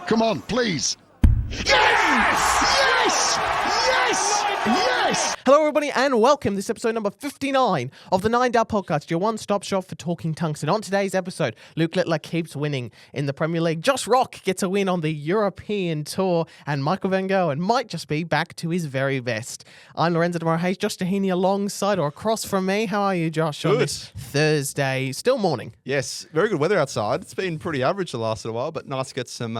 Come on, please. Yes! Yes! Yes! Yes! Hello, everybody, and welcome. This is episode number 59 of the 9 Dart Podcast, your one-stop shop for talking tungsten. On today's episode, Luke Littler keeps winning in the Premier League. Josh Rock gets a win on the European Tour, and Michael Van Gerwen might just be back to his very best. I'm Lorenzo DeMora-Hayes, Josh Tahini alongside or across from me. How are you, Josh? Good. On this Thursday, still morning. Yes, very good weather outside. It's been pretty average the last little while, but nice to get some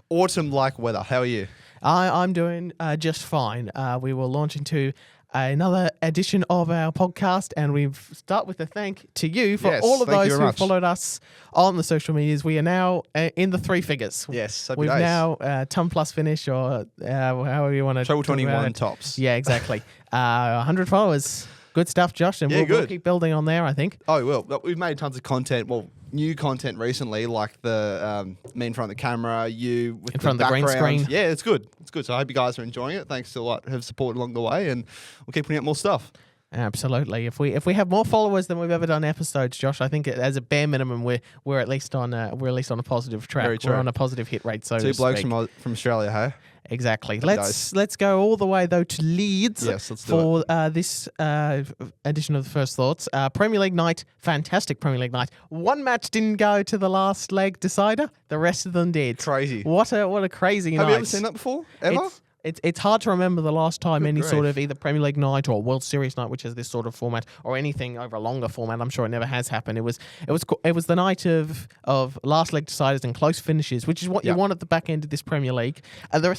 autumn-like weather. How are you? I'm doing just fine. We will launch into another edition of our podcast, and we start with a thank to you for Yes, all of thank you those very who much. followed us on the social medias. We are now in the three figures. Yes, happy We've days. now ton plus finish, or however you want to Treble talk about 21 it. tops. Yeah, exactly. 100 followers. Good stuff, Josh, and Yeah, we'll good. keep building on there, I think. Oh, well, we've made tons of content. Well, new content recently, like the me in front of the camera, you with In front of the green background. screen. Yeah, it's good. It's good. So I hope you guys are enjoying it. Thanks to what have supported along the way, and we'll keep putting out more stuff. Absolutely. If we have more followers than we've ever done episodes, Josh, I think as a bare minimum we're at least on a positive track. Very true. We're on a positive hit rate. So Two to blokes speak. from Australia, hey? Exactly. days. Let's go all the way though to Leeds. Yes, let's do for this edition of the First Thoughts. Premier League night, fantastic Premier League night. One match didn't go to the last leg decider. The rest of them did. Crazy. What a crazy night. Have you ever seen that before? Ever? It's hard to remember the last time Good any sort grief. of either Premier League night or World Series night, which is this sort of format, or anything over a longer format. I'm sure it never has happened. It was the night of last leg deciders and close finishes, which is what you Yep. want at the back end of this Premier League. There are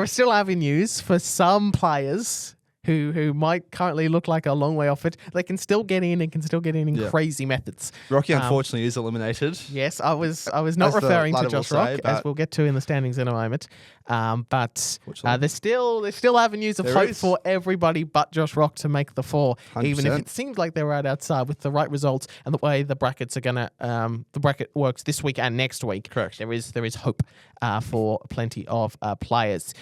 still avenues for some players who might currently look like a long way off it. They can still get in and can still get in Yeah. crazy methods. Rocky, unfortunately, is eliminated. Yes, I was not As the referring to ladder will Josh Rock, say, as but- we'll get to in the standings in a moment. But Fortunately. there's still avenues of There hope is. for everybody but Josh Rock to make the four, even if 100%. it seems like they're right outside with the right results and the way the brackets are gonna the bracket works this week and next week. Correct. There is hope for plenty of players.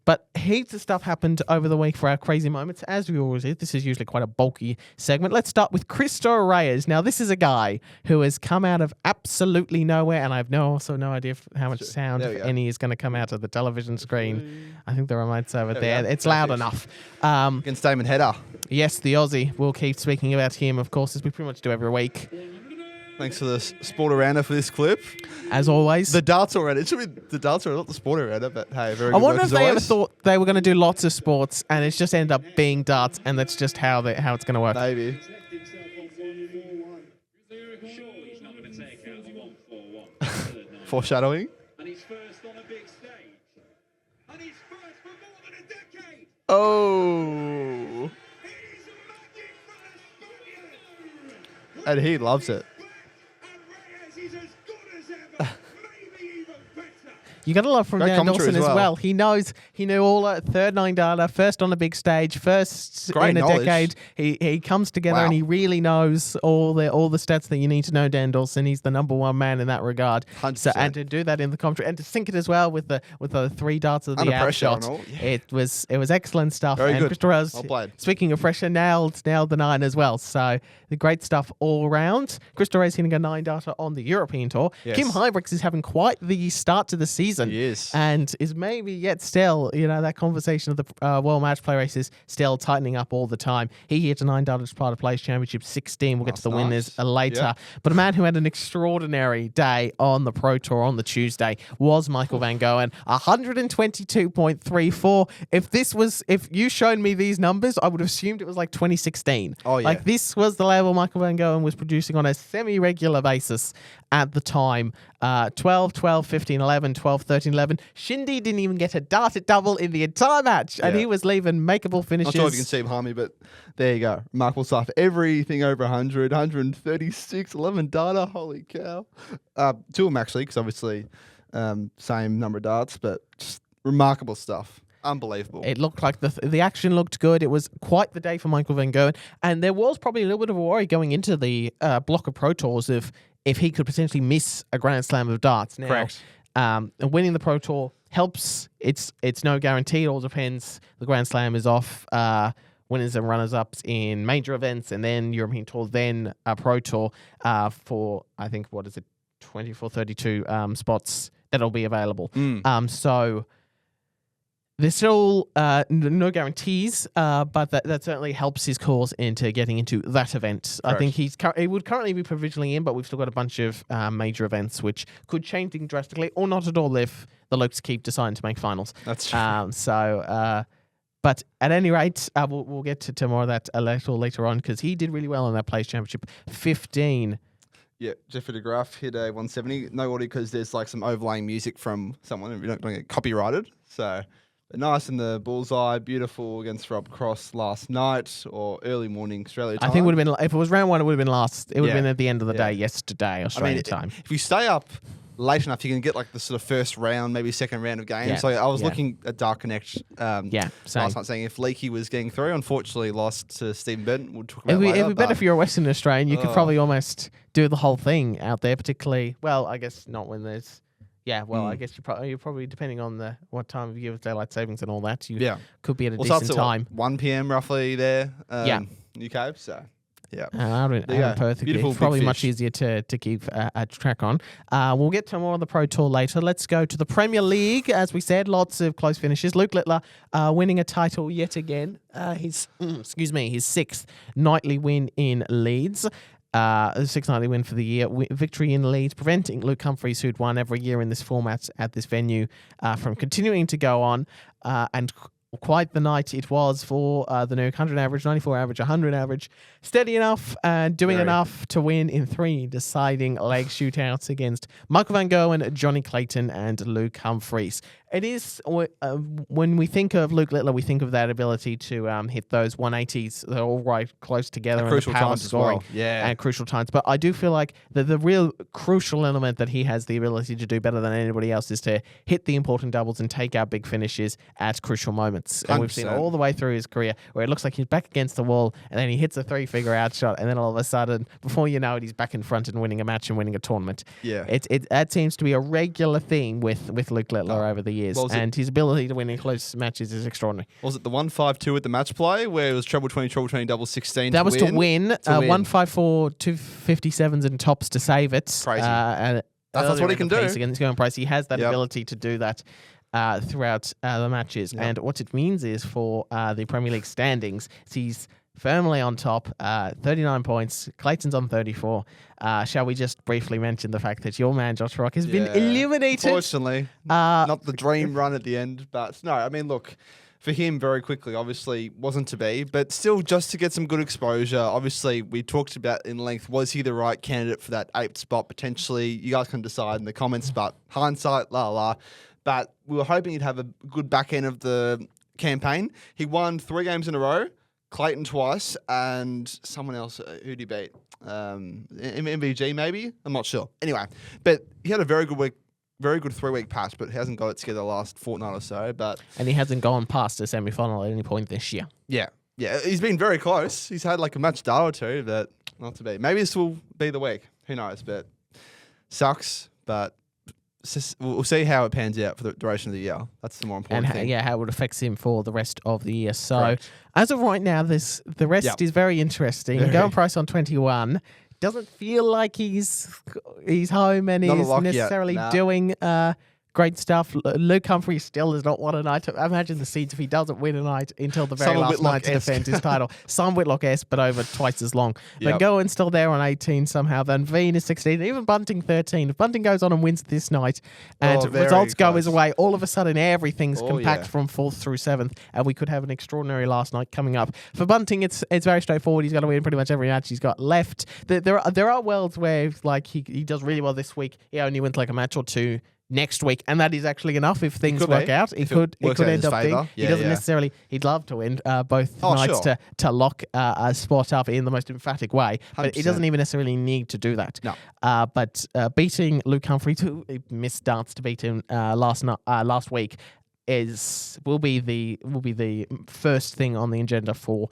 But heaps of stuff happened over the week for our crazy moments, as we always do. This is usually quite a bulky segment. Let's start with Cristo Reyes. Now, this is a guy who has come out of absolutely nowhere, and I have also no idea how much sound, There we if go. any, is going to come out of the television screen. I think the remote's over we there. go. It's loud Perfect. enough. Against Damon Header. Yes, the Aussie. We'll keep speaking about him, of course, as we pretty much do every week. Thanks for the sport arounder for this clip. As always. The darts arounder. It should be the darts arounder, not the sport arounder, but hey, very good I wonder work if as they ever always. thought they were going to do lots of sports, and it's just ended up being darts, and that's just how it's going to work. Maybe. Foreshadowing. And he's first on a big stage. And he's first for more than a decade. Oh. He's a magic for the And he loves it. And Reyes is as good as ever. Maybe even better. You got a lot from Great Dan commentary Dawson as as well. well. He knew all third 9 data, first on a big stage, first Great in a knowledge. decade. He comes together Wow. and he really knows all the stats that you need to know. Dan Dawson, he's the number one man in that regard. 100%. So, and to do that in the commentary and to sync it as well with the 3 darts of the Under pressure outshot, and all. Yeah. it was excellent stuff. Very and good. Cristo Reyes, Well played. speaking of pressure, nailed the 9 as well. So the great stuff all round. Cristo Reyes hitting a 9 data on the European tour. Yes. Kim Huybrechts is having quite the start to the season. He is. And is maybe yet still, that conversation of the World Match Play race is still tightening up all the time. He hit a 9 data as part of Players Championship 16. We'll get to the That's winners nice. later. Yeah. But a man who had an extraordinary day on the Pro Tour on the Tuesday was Michael Van Gerwen. 122.34. If you showed me these numbers, I would have assumed it was like 2016. Oh, yeah. Like this was the level Michael Van Gerwen was producing on a semi-regular basis at the time. 12, 12, 15, 11, 12, 13, 11. Shindy didn't even get a darted double in the entire match, and Yeah. he was leaving makeable finishes. Not sure if you can see behind me, but there you go. Remarkable stuff. Everything over 100, 136, 11 data. Holy cow. 2 of them actually, because obviously same number of darts, but just remarkable stuff. Unbelievable. It looked like the action looked good. It was quite the day for Michael Van Gerwen, and there was probably a little bit of a worry going into the block of Pro Tours if he could potentially miss a Grand Slam of darts. Now, Correct. And winning the Pro Tour helps. It's no guarantee. It all depends. The Grand Slam is off. Winners and runners-ups in major events, and then European Tour, then a Pro Tour for, I think, 24, 32 spots. that'll be available. So there's still no guarantees, but that certainly helps his cause into getting into that event. Correct. I think he would currently be provisionally in, but we've still got a bunch of major events which could change things drastically, or not at all if the Lokes keep deciding to make finals. That's true. But at any rate, we'll get to more of that a little later on, because he did really well in that Players Championship. 15. Yeah, Jeffrey DeGraff hit a 170. No audio because there's like some overlaying music from someone, and we don't get copyrighted. So, but nice in the bullseye, beautiful against Rob Cross last night or early morning Australia time. I think it would have been, if it was round one, it would have been last. It would have Yeah. been at the end of the Yeah. day yesterday, Australian time. If you stay up late enough, you can get like the sort of first round, maybe second round of games. Yeah. So I was Yeah. looking at Dark Connect Same. last night, saying if Leakey was getting through. Unfortunately, lost to Stephen Benton. We'll talk about It'd be later. better but if you're a Western Australian. You could probably almost do the whole thing out there, particularly. Well, I guess not when there's. Yeah, well, I guess you're probably depending on what time of year with daylight savings and all that. You could be at a decent time. 1 p.m. roughly there. Yeah. UK. So yeah. Out in Yeah. Perth, Beautiful big probably much fish. easier to keep a track on. We'll get to more on the Pro Tour later. Let's go to the Premier League. As we said, lots of close finishes. Luke Littler winning a title yet again. His sixth nightly win in Leeds. Sixth nightly win for the year. Victory in Leeds, preventing Luke Humphries, who'd won every year in this format at this venue, from continuing to go on. And quite the night it was for the Nuke. 100 average, 94 average, 100 average. Steady enough and doing enough to win in 3 deciding leg shootouts against Michael van Gerwen, Jonny Clayton, and Luke Humphries. It is, when we think of Luke Littler, we think of that ability to hit those 180s. They're all right close together. And crucial the power times as scoring well. Yeah. and crucial times. But I do feel like the real crucial element that he has the ability to do better than anybody else is to hit the important doubles and take out big finishes at crucial moments. And we've seen 100%. all the way through his career where it looks like he's back against the wall and then he hits a 3-figure out shot, and then all of a sudden, before you know it, he's back in front and winning a match and winning a tournament. Yeah. That seems to be a regular theme with Luke Littler over the years, and his ability to win in close matches is extraordinary. Was it the 1-5-2 at the match play where it was treble 20, double 16? That was to win. To win. 154, 257s and tops to save it. Crazy. And That's what earlier he in can the do. piece against Gerwyn Price, he has that Yep. ability to do that throughout the matches. Yep. And what it means is for the Premier League standings, he's firmly on top, 39 points. Clayton's on 34. Shall we just briefly mention the fact that your man, Josh Rock, has been eliminated? Unfortunately, not the dream run at the end. But no, I mean, look, for him, very quickly, obviously, wasn't to be. But still, just to get some good exposure, obviously, we talked about in length, was he the right candidate for that 8th spot, potentially? You guys can decide in the comments, but hindsight, But we were hoping he'd have a good back end of the campaign. He won 3 games in a row. Clayton twice, and someone else. Who'd he beat? MVG maybe? I'm not sure. Anyway, but he had a very good 3-week patch, but he hasn't got it together the last fortnight or so. And he hasn't gone past a semi-final at any point this year. Yeah, he's been very close. He's had like a match day or two, but not to be. Maybe this will be the week. Who knows? But sucks. But we'll see how it pans out for the duration of the year. That's the more important thing. How it affects him for the rest of the year. So, Correct. as of right now, the rest is very interesting. Gerwyn Price on 21 doesn't feel like he's home and Not a he's lock yet. necessarily Nah. doing great stuff. Luke Humphries still has not won a night. Imagine the seeds if he doesn't win a night until the very Simon last night to Whitlock-esque. defend his title. Sam Whitlock-esque, but over twice as long. Yep. Van Gerwen's still there on 18 somehow. Then Veen is 16. Even Bunting 13. If Bunting goes on and wins this night and very results go close. his way, all of a sudden everything's Oh, compact yeah. from 4th through 7th, and we could have an extraordinary last night coming up. For Bunting, it's very straightforward. He's got to win pretty much every match he's got left. There are worlds where like he does really well this week. He only wins like a match or two next week, and that is actually enough if things could work be. out. If It could works out in end his up being. favour. He Yeah, doesn't yeah. necessarily. He'd love to win both Oh, nights sure. to lock a spot up in the most emphatic way, but he 100%. doesn't even necessarily need to do that. No. But beating Luke Humphries, who missed starts to beat him last week, will be the first thing on the agenda for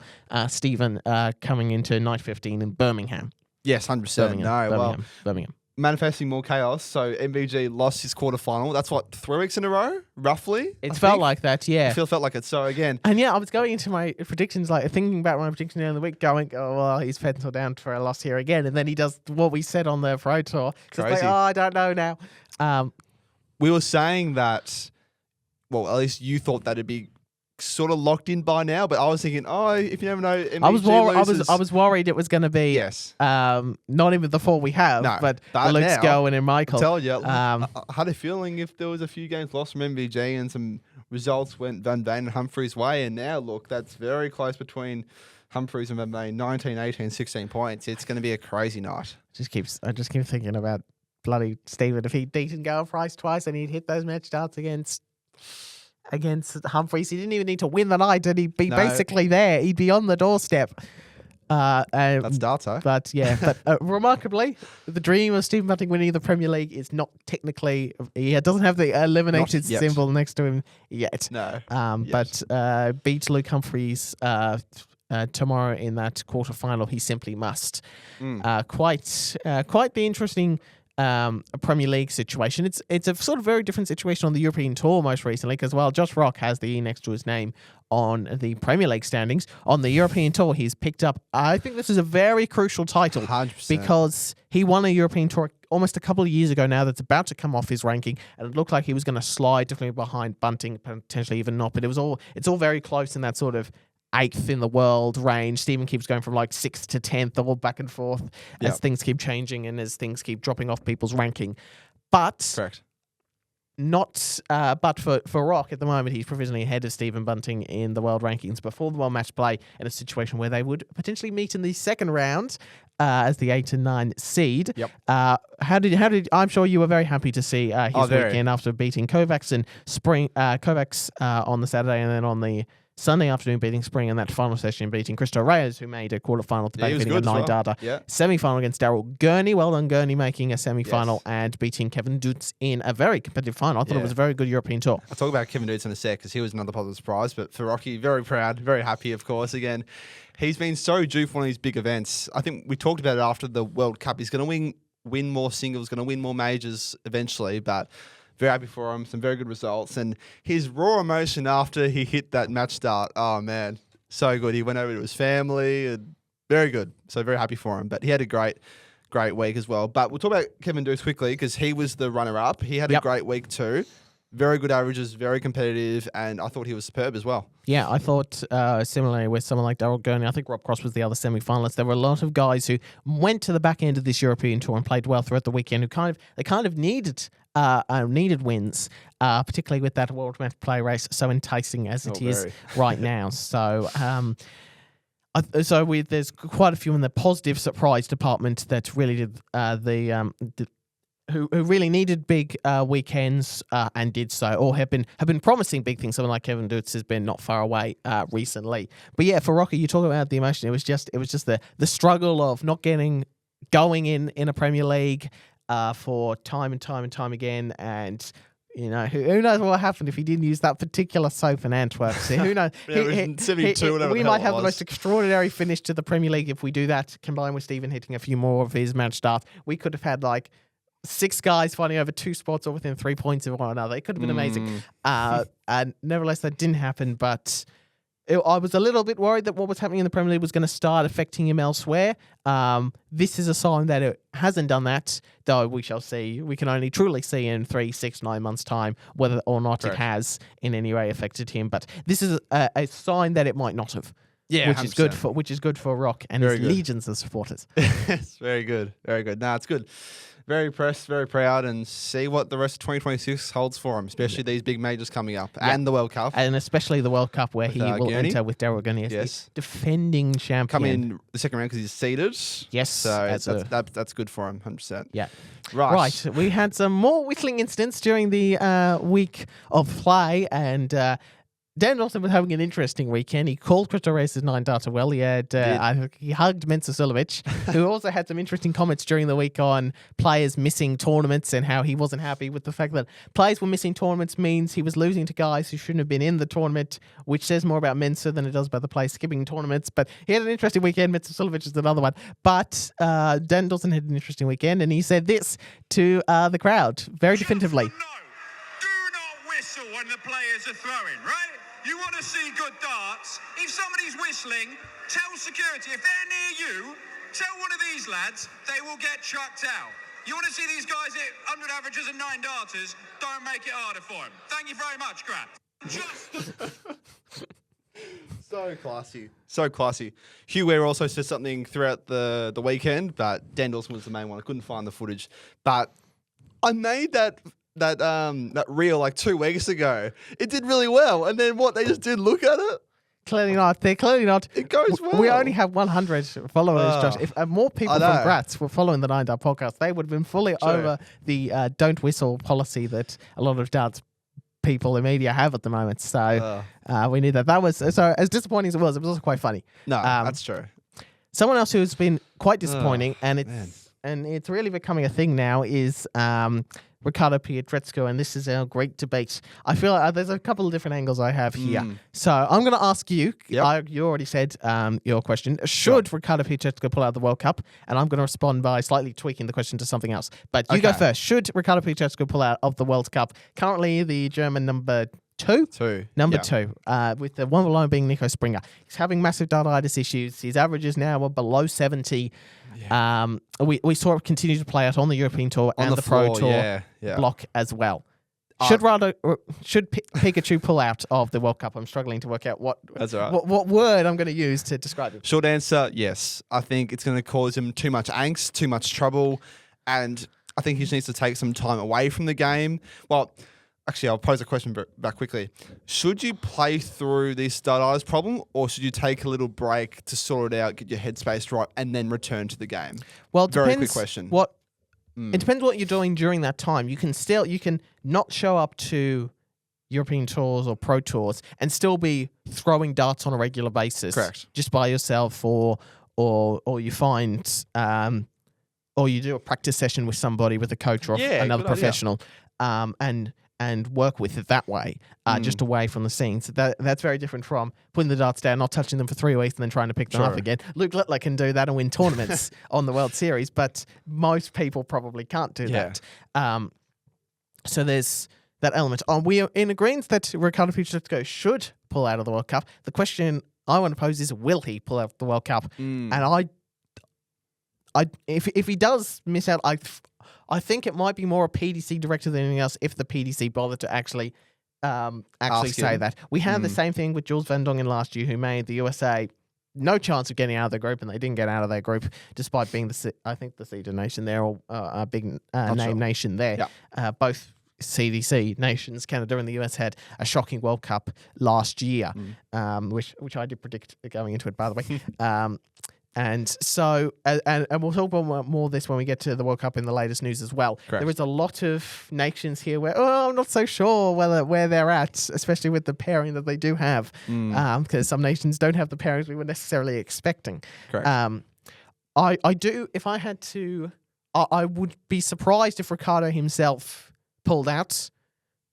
Stephen coming into night 15 in Birmingham. Yes, 100%. Birmingham. Manifesting more chaos. So MVG lost his quarterfinal. That's what, 3 weeks in a row, roughly. It felt like that, yeah. Felt like it. So again, And yeah, I was going into my predictions, like thinking about my prediction earlier in the week, going, oh, well, he's penciled down for a loss here again. And then he does what we said on the Pro Tour. Just like, Crazy. oh, I don't know now. we were saying that, well, at least you thought that it'd be sort of locked in by now, but I was thinking, if you never know, MVG I was worried it was going to be yes. not even the four we have, No, but but Luke now, Scowen and Michael. I tell you, I had a feeling if there was a few games lost from MVG and some results went Van Veen and Humphreys' way, and now look, that's very close between Humphreys and Van Veen, 19, 18, 16 points. It's going to be a crazy night. I just keep thinking about bloody Stephen. If he'd beaten Gale Price twice and he'd hit those match starts against Humphreys, he didn't even need to win the night, and he'd be basically there. He'd be on the doorstep. That's darts, huh? But remarkably, the dream of Stephen Bunting winning the Premier League is not technically. He doesn't have the eliminated symbol next to him yet. No. But beat Luke Humphreys tomorrow in that quarterfinal. He simply must. Quite the interesting Premier League situation. It's a sort of very different situation on the European Tour most recently, because while Josh Rock has the E next to his name on the Premier League standings, on the European Tour he's picked up, I think this is a very crucial title 100%. because he won a European Tour almost a couple of years ago now that's about to come off his ranking, and it looked like he was going to slide definitely behind Bunting, potentially even not, but it's all very close in that sort of 8th in the world range. Stephen keeps going from like 6th to 10th, all back and forth as things keep changing and as things keep dropping off people's ranking. But correct. But for Rock at the moment, he's provisionally ahead of Stephen Bunting in the world rankings before the world match play, in a situation where they would potentially meet in the second round as the 8 and 9 seed. Yep. How did I'm sure you were very happy to see his weekend after beating Kovacs and Kovacs on the Saturday, and then on the Sunday afternoon beating Spring in that final session, beating Cristo Reyes, who made a quarterfinal today, beating a 9-darter. Yeah. Semi-final against Daryl Gurney. Well done, Gurney, making a semi-final and beating Kevin Doets in a very competitive final. I thought it was a very good European tour. I'll talk about Kevin Doets in a sec, because he was another positive surprise. But for Rocky, very proud, very happy, of course. Again, he's been so due for one of these big events. I think we talked about it after the World Cup. He's going to win more singles, going to win more majors eventually, but very happy for him. Some very good results. And his raw emotion after he hit that match start, oh, man, so good. He went over to his family. And very good. So very happy for him. But he had a great week as well. But we'll talk about Kevin Doets quickly, because he was the runner-up. He had a great week too. Very good averages, very competitive, and I thought he was superb as well. Yeah, I thought similarly with someone like Daryl Gurney. I think Rob Cross was the other semi-finalist. There were a lot of guys who went to the back end of this European tour and played well throughout the weekend, who kind of needed wins, particularly with that World Match Play race so enticing as it is right now. So, there's quite a few in the positive surprise department that really did who really needed big weekends and did so, or have been promising big things. Someone like Kevin Doets has been not far away recently. But yeah, for Rocky, you talk about the emotion. It was just the struggle of not getting going in a Premier League for time and time again, and you know, who knows what happened if he didn't use that particular soap in Antwerp. So who knows? We might have the most extraordinary finish to the Premier League if we do that, combined with Stephen hitting a few more of his match starts. We could have had like 6 guys fighting over 2 spots or within 3 points of one another. It could have been amazing. And nevertheless, that didn't happen. But I was a little bit worried that what was happening in the Premier League was going to start affecting him elsewhere. This is a sign that it hasn't done that, though we shall see. We can only truly see in 3, 6, 9 months' time whether or not it has in any way affected him. But this is a sign that it might not have. Yeah, which is good for Rock and his legions of supporters. It's very good. No, it's good. Very impressed, very proud, and see what the rest of 2026 holds for him, especially these big majors coming up and the World Cup. And especially the World Cup, where he will enter with Daryl Gurney as the defending champion. Come in the second round because he's seeded. Yes. So that's good for him, 100%. Yeah. Right. We had some more whistling incidents during the week of play, and Dan Dawson was having an interesting weekend. He called Cristo Reyes' 9-darter well. He had he hugged Mensa Sulovic, who also had some interesting comments during the week on players missing tournaments and how he wasn't happy with the fact that players were missing tournaments means he was losing to guys who shouldn't have been in the tournament, which says more about Mensa than it does about the players skipping tournaments. But he had an interesting weekend. Mensa Sulovic is another one. But Dan Dawson had an interesting weekend, and he said this to the crowd very definitively. Do not whistle when the players are throwing, right? You want to see good darts? If somebody's whistling, tell security. If they're near you, tell one of these lads they will get chucked out. You want to see these guys hit 100 averages and 9-darters? Don't make it harder for him. Thank you very much, Grab. Just... So classy. So classy. Hugh Ware also said something throughout the weekend, but Dan Dawson was the main one. I couldn't find the footage. But I made that reel like 2 weeks ago. It did really well. And then what? They just didn't look at it? Clearly not. They're clearly not. It goes well. We only have 100 followers, Josh. If more people from Gratz were following the 9 Dart podcast, they would have been fully over the don't whistle policy that a lot of darts people in media have at the moment. So we knew that. That was, so as disappointing as it was also quite funny. No, that's true. Someone else who's been quite disappointing, and it's really becoming a thing now, is Ricardo Pietrezko, and this is our great debate. I feel like there's a couple of different angles I have here. So I'm going to ask you, you already said your question, should Ricardo Pietrezko pull out of the World Cup? And I'm going to respond by slightly tweaking the question to something else. But you go first. Should Ricardo Pietrezko pull out of the World Cup? Currently the German number two, with the one alone being Niko Springer. He's having massive dartitis issues. His averages now are below 70. We saw it continue to play out on the European Tour and the Pro Tour block as well. Should Pikachu pull out of the World Cup? I'm struggling to work out what word I'm going to use to describe him. Short answer, yes. I think it's going to cause him too much angst, too much trouble, and I think he just needs to take some time away from the game. Well, actually, I'll pose a question back quickly. Should you play through this dartitis problem, or should you take a little break to sort it out, get your headspace right, and then return to the game? Well, very quick question. It depends what you're doing during that time. You can not show up to European tours or pro tours and still be throwing darts on a regular basis. Correct. Just by yourself, or you find or you do a practice session with somebody, with a coach or another professional, and work with it that way, just away from the scene. So that's very different from putting the darts down, not touching them for 3 weeks, and then trying to pick them up again. Luke Littler can do that and win tournaments on the World Series, but most people probably can't do that. So there's that element. We are in agreement that Ricardo Pietrezko should pull out of the World Cup. The question I want to pose is, will he pull out of the World Cup? And if he does miss out, I think it might be more a PDC director than anything else if the PDC bothered to actually say that. We had the same thing with Jules Van Dongen last year, who made the USA no chance of getting out of their group, and they didn't get out of their group despite being the CEDA nation there, or a big name nation there. Both CDC nations, Canada and the US, had a shocking World Cup last year, which I did predict going into it, by the way. And so, and we'll talk about more of this when we get to the World Cup in the latest news as well. Correct. There is a lot of nations here where, I'm not so sure where they're at, especially with the pairing that they do have, because some nations don't have the pairings we were necessarily expecting. Correct. I do, if I had to, I would be surprised if Ricardo himself pulled out.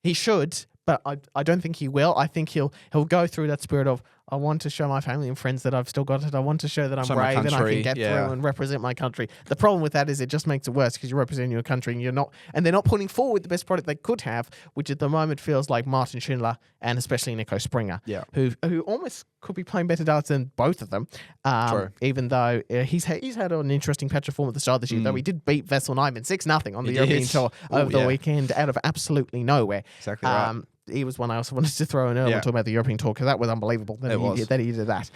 He should, but I don't think he will. I think he'll go through that spirit of, I want to show my family and friends that I've still got it. I want to show that I'm brave and I can get through and represent my country. The problem with that is it just makes it worse, because you're representing your country and they're not putting forward the best product they could have, which at the moment feels like Martin Schindler and especially Niko Springer, who almost could be playing better darts than both of them. Even though he's had an interesting patch of form at the start of this year, though he did beat Vessel Nyman 6-0 on the European Tour over the weekend out of absolutely nowhere. Exactly right. He was one I also wanted to throw in earlier talking about the European Tour, because that was unbelievable that he did that.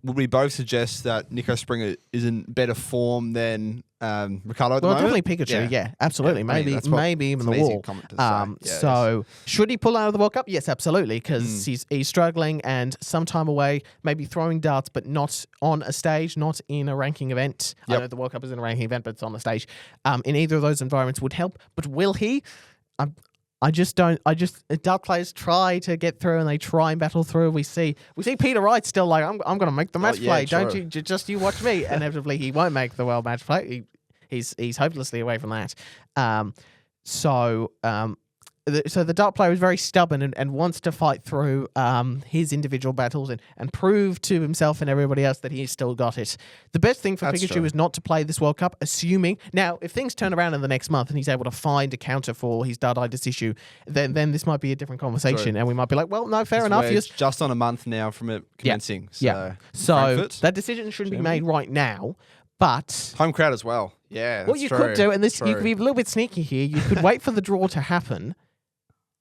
Would we both suggest that Niko Springer is in better form than Ricardo at the moment? Definitely Pikachu, absolutely. Maybe even the Wall. Should he pull out of the World Cup? Yes, absolutely, because he's struggling, and some time away, maybe throwing darts, but not on a stage, not in a ranking event. I know the World Cup is in a ranking event, but it's on the stage. In either of those environments would help, but will he? Dart players try to get through and they try and battle through. We see Peter Wright still like, I'm going to make the match play. Don't you? Just you watch me. Inevitably, he won't make the world match play. He's hopelessly away from that. So the dart player is very stubborn and wants to fight through his individual battles and prove to himself and everybody else that he's still got it. The best thing for Pikachu is not to play this World Cup, assuming... Now, if things turn around in the next month and he's able to find a counter for his dartitis issue, then this might be a different conversation, and we might be like, well, no, fair enough. It's just on a month now from it commencing. So that decision shouldn't be made right now. But home crowd as well. Yeah, What you could do, and this you could be a little bit sneaky here, you could wait for the draw to happen,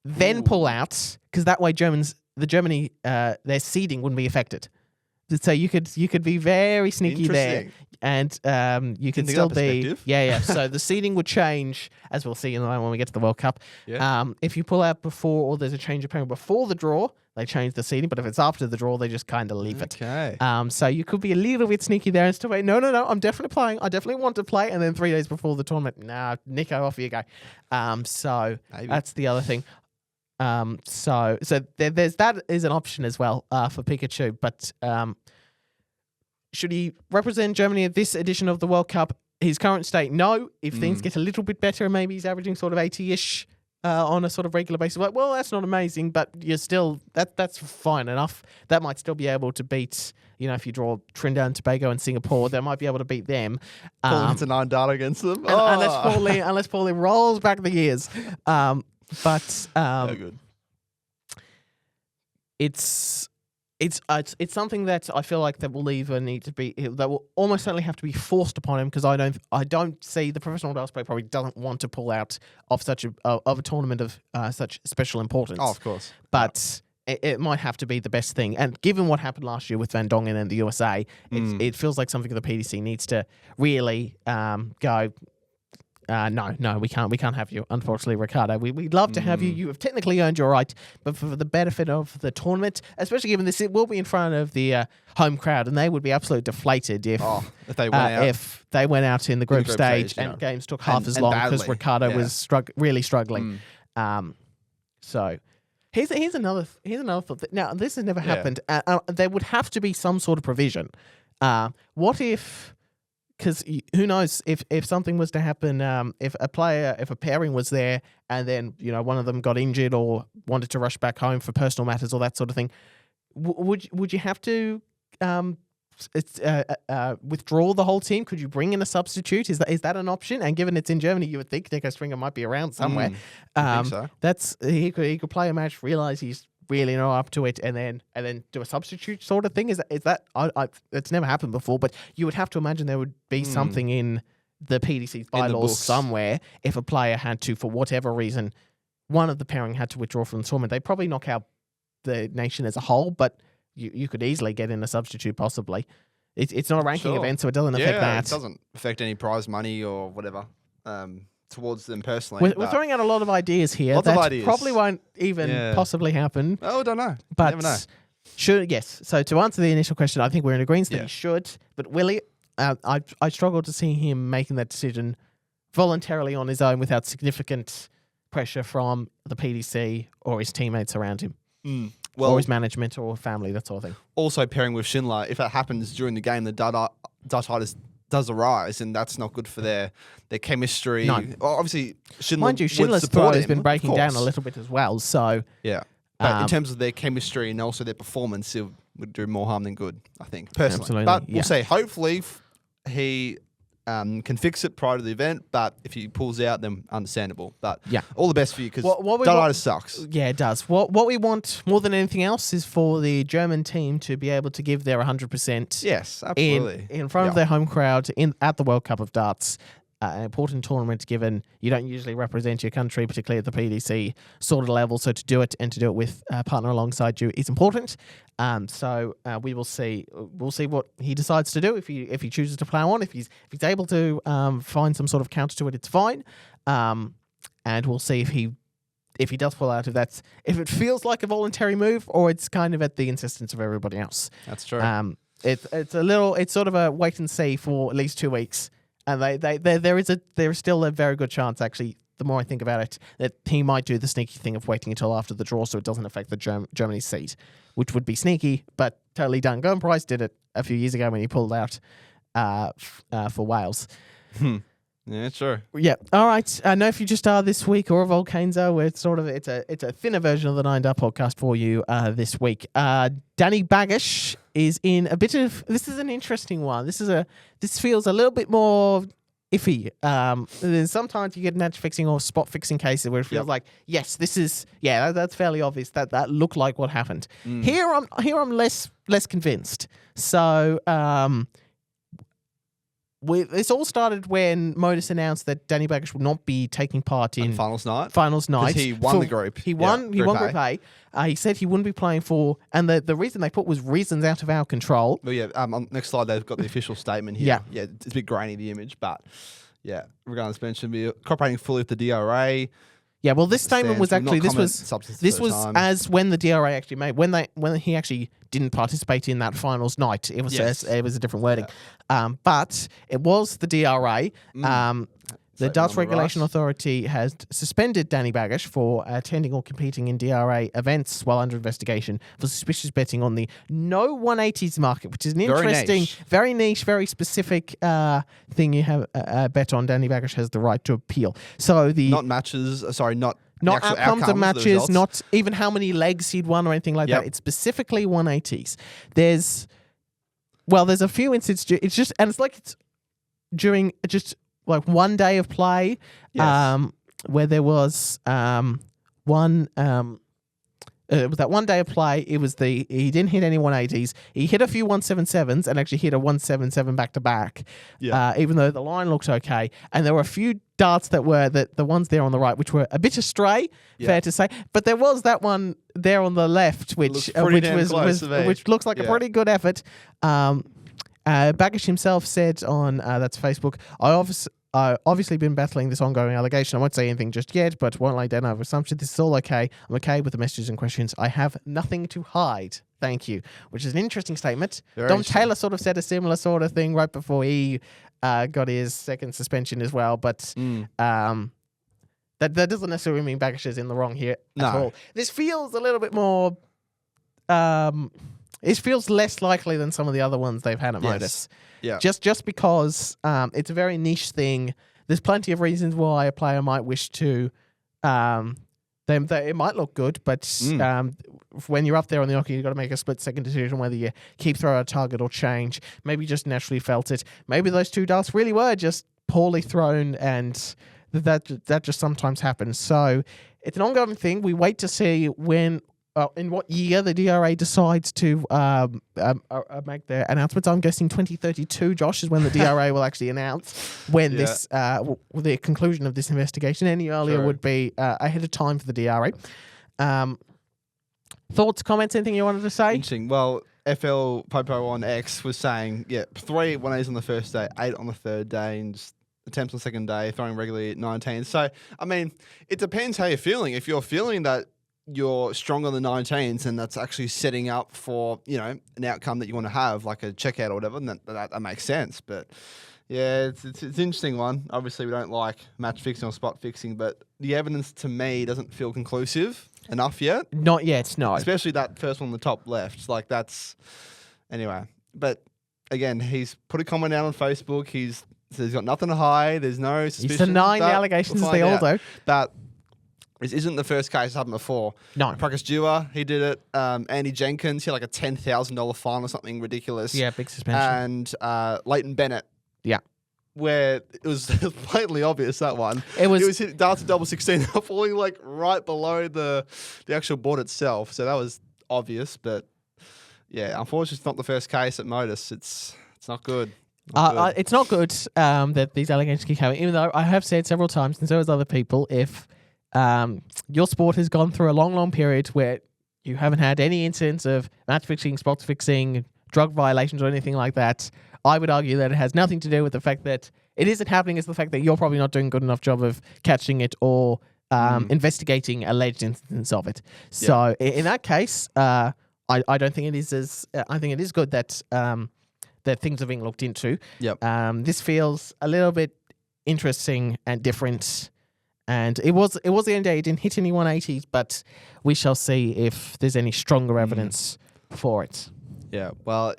then pull out, because that way Germany, their seeding wouldn't be affected. So you could be very sneaky there, and you could still be So the seeding would change, as we'll see in the moment when we get to the World Cup. Yeah. If you pull out before, or there's a change of pairing before the draw, they change the seeding. But if it's after the draw, they just kind of leave it. Okay. So you could be a little bit sneaky there and still wait. No, I'm definitely playing. I definitely want to play. And then 3 days before the tournament, nah, Niko, off you go. So Maybe. that's the other thing. So there's that is an option as well for Pikachu, but should he represent Germany at this edition of the World Cup? His current state, no. If things get a little bit better, maybe he's averaging sort of 80-ish on a sort of regular basis. Like, well, that's not amazing, but you're still that's fine enough. That might still be able to beat. If you draw Trinidad and Tobago and Singapore, they might be able to beat them. Pulling into 9 data against them. Unless Paulie rolls back the years. But no good. It's something that I feel like that will almost certainly have to be forced upon him, because I don't see the professional darts player probably doesn't want to pull out of such a tournament of such special importance. Oh, of course. But it might have to be the best thing. And given what happened last year with Van Dongen and the USA, it feels like something the PDC needs to really go. No, we can't have you. Unfortunately, Ricardo, we'd love to have you. You have technically earned your right, but for the benefit of the tournament, especially given this, it will be in front of the home crowd, and they would be absolutely deflated if they went out in the group stage and games took half as long because Ricardo was really struggling. So here's another thought. Now this has never happened. There would have to be some sort of provision. What if? Because who knows if something was to happen, if a pairing was there and then one of them got injured or wanted to rush back home for personal matters or that sort of thing, would you have to withdraw the whole team? Could you bring in a substitute? Is that an option? And given it's in Germany, you would think Niko Springer might be around somewhere. I think so. He could play a match, realize he's really not up to it, and then do a substitute sort of thing. Is that it's never happened before, but you would have to imagine there would be something in the PDC's bylaws somewhere if a player had to, for whatever reason, one of the pairing had to withdraw from the tournament. They'd probably knock out the nation as a whole, but you could easily get in a substitute possibly. It's not a ranking event, so it doesn't affect that. It doesn't affect any prize money or whatever. Towards them personally. We're throwing out a lot of ideas here. Lots of ideas. Probably won't even possibly happen. Oh, I don't know. But never know. Yes. So to answer the initial question, I think we're in agreement that he should. But Willie, I struggle to see him making that decision voluntarily on his own without significant pressure from the PDC or his teammates around him. Or his management or family, that sort of thing. Also pairing with Schindler, if that happens during the game, the Dartitis does arise, and that's not good for their chemistry. No. Well, obviously, Schindler Mind you, Schindler's would support throw has him, been of breaking course. down a little bit as well. So Yeah. But in terms of their chemistry and also their performance, it would do more harm than good, I think, personally. Absolutely, But we'll see. Hopefully, he can fix it prior to the event, but if he pulls out, then understandable. But all the best for you, because Dartitis sucks. Yeah, it does. What we want more than anything else is for the German team to be able to give their 100%. Yes, absolutely. In front of their home crowd at the World Cup of Darts. An important tournament, given you don't usually represent your country, particularly at the PDC sort of level. So to do it and to do it with a partner alongside you is important. So we will see. We'll see what he decides to do. If he chooses to plow on, if he's able to find some sort of counter to it, it's fine. And we'll see if he does pull out. If it feels like a voluntary move, or it's kind of at the insistence of everybody else. That's true. It's sort of a wait and see for at least 2 weeks. And there is still a very good chance, actually, the more I think about it, that he might do the sneaky thing of waiting until after the draw so it doesn't affect the Germany seat, which would be sneaky, but totally done. Gordon Price did it a few years ago when he pulled out for Wales. Yeah, sure. Yeah. All right. I know if you just are this week or a Volcanzo, where it's a thinner version of the 9 Dart podcast for you this week. Danny Baggish is in a bit of. This is an interesting one. This feels a little bit more iffy. Then sometimes you get match fixing or spot fixing cases where it feels like, yes, this is that's fairly obvious that looked like what happened. Here I'm less convinced. So this all started when Modus announced that Danny Baggish would not be taking part in finals night. Finals night. He won the group. He won. He won Group A. He said he wouldn't be playing for, and the reason they put was reasons out of our control. Well, yeah. On next slide, they've got the official statement here. Yeah. It's a bit grainy, the image, but yeah, regardless, mentioned be cooperating fully with the DRA. Yeah, well, this statement was actually this was time. as when the DRA actually made when he actually didn't participate in that finals night. It was it was a different wording, but it was the DRA. The Darts Regulation Authority has suspended Danny Baggish for attending or competing in DRA events while under investigation for suspicious betting on the no 180s market, which is an interesting, very niche, very specific thing you have bet on. Danny Baggish has the right to appeal. So not matches, not outcomes of matches, not even how many legs he'd won or anything like that. It's specifically 180s. There's a few instances. It's just, and it's during just like one day of play, where there was one. It was that one day of play. It was he didn't hit any 180s. He hit a few 177s and actually hit a 177 back to back. Even though the line looked okay, and there were a few darts that were the ones there on the right, which were a bit astray, fair to say. But there was that one there on the left, which looks like a pretty good effort. Baggish himself said on that's Facebook, I've obviously been battling this ongoing allegation. I won't say anything just yet, but won't lay down over assumption. This is all okay. I'm okay with the messages and questions. I have nothing to hide. Thank you. Which is an interesting statement. Dom Taylor sort of said a similar sort of thing right before he got his second suspension as well. But that doesn't necessarily mean Baggish is in the wrong here at all. This feels a little bit more... it feels less likely than some of the other ones they've had at Modus. Yeah. Just because it's a very niche thing. There's plenty of reasons why a player might wish to. It might look good, but when you're up there on the oche, you've got to make a split-second decision whether you keep throw a target or change. Maybe you just naturally felt it. Maybe those two darts really were just poorly thrown, and that just sometimes happens. So it's an ongoing thing. We wait to see in what year the DRA decides to make their announcements. I'm guessing 2032, Josh, is when the DRA will actually announce when the conclusion of this investigation. Any earlier would be ahead of time for the DRA. Thoughts, comments, anything you wanted to say? Interesting. Well, FL Popo on X was saying, 3 1As on the first day, 8 on the third day, and just attempts on the second day, throwing regularly at 19. So, I mean, it depends how you're feeling. If you're feeling that you're strong on the 19s and that's actually setting up for, an outcome that you want to have, like a checkout or whatever, and that makes sense. But yeah, it's an interesting one. Obviously, we don't like match fixing or spot fixing, but the evidence to me doesn't feel conclusive enough yet. Not yet, no. Especially that first one on the top left. Like anyway. But again, he's put a comment out on Facebook. He's got nothing to hide. There's no suspicion. He's denying the allegations as they all do. But this isn't the first case that's happened before. No. Prakash Dua, he did it. Andy Jenkins, he had like a $10,000 fine or something ridiculous. Yeah, big suspension. And Leighton Bennett. Yeah. Where it was blatantly obvious, that one. It was hit darts at double 16, falling like right below the actual board itself. So that was obvious. But yeah, unfortunately, it's not the first case at Modus. It's not good. It's not good that these allegations keep coming, even though I have said several times, and so has other people, if your sport has gone through a long, long period where you haven't had any incidents of match fixing, spots fixing, drug violations or anything like that, I would argue that it has nothing to do with the fact that it isn't happening. It's the fact that you're probably not doing a good enough job of catching it or investigating alleged incidents of it. So in that case, I don't think it is I think it is good that that things are being looked into. Yep. This feels a little bit interesting and different. And it was the end day. It didn't hit any 180s, but we shall see if there's any stronger evidence for it. Yeah, well,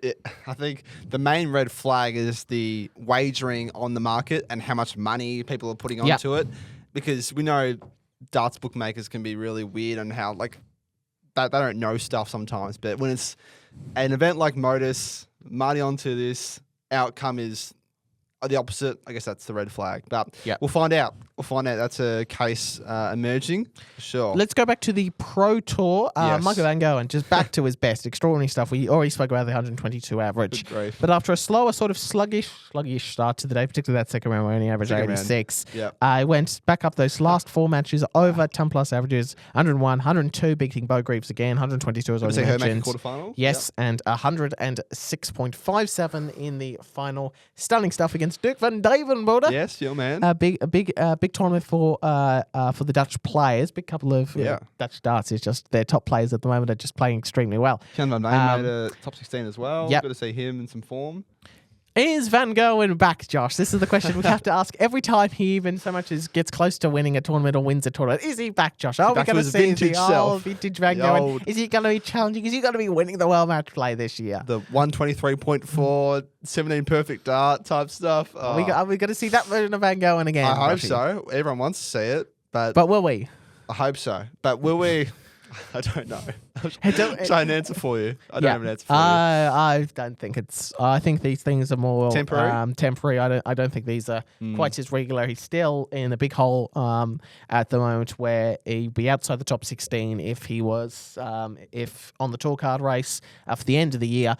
I think the main red flag is the wagering on the market and how much money people are putting onto it, because we know darts bookmakers can be really weird on how they don't know stuff sometimes. But when it's an event like Modus, money onto this outcome is the opposite, I guess that's the red flag. But Yep. we'll find out. That's a case emerging. For sure. Let's go back to the Pro Tour. Yes. Michael Van Gogh, just back to his best. Extraordinary stuff. We already spoke about the 122 average. Good grief. But after a slower, sort of sluggish start to the day, particularly that second round where he only averaged Second round. 86, Yep. I went back up those last 4 matches over 10 plus averages. 101, 102, beating Bo Greaves again. 122 as Good to see already her make a mentioned. quarterfinal. Yes, and 106.57 in the final. Stunning stuff against Dirk van Duijvenbode. Yep. Yes, your man. A big tournament for the Dutch players. Big couple of Dutch darts is just their top players at the moment are just playing extremely well. Ken van Dijk made a top 16 as well. Yep. Good to see him in some form. Is Van Gogh back, Josh? This is the question we have to ask every time he even so much as gets close to winning a tournament or wins a tournament. Is he back, Josh? Are we back to going to his see vintage the self? old vintage Van The Gogh? old- Is he going to be challenging? Is he going to be winning the World Match Play this year? The 123.4, 17 perfect dart type stuff. Are we going to see that version of Van Gogh again? I hope Joshy? so. Everyone wants to see it, but will we? I hope so. But will we? I don't know. It don't- Try an answer for you. I don't have an answer for you. I don't think it's. I think these things are more Temporary? temporary. I don't think these are quite as regular. He's still in a big hole at the moment where he'd be outside the top 16 if he was if on the tour card race for the end of the year.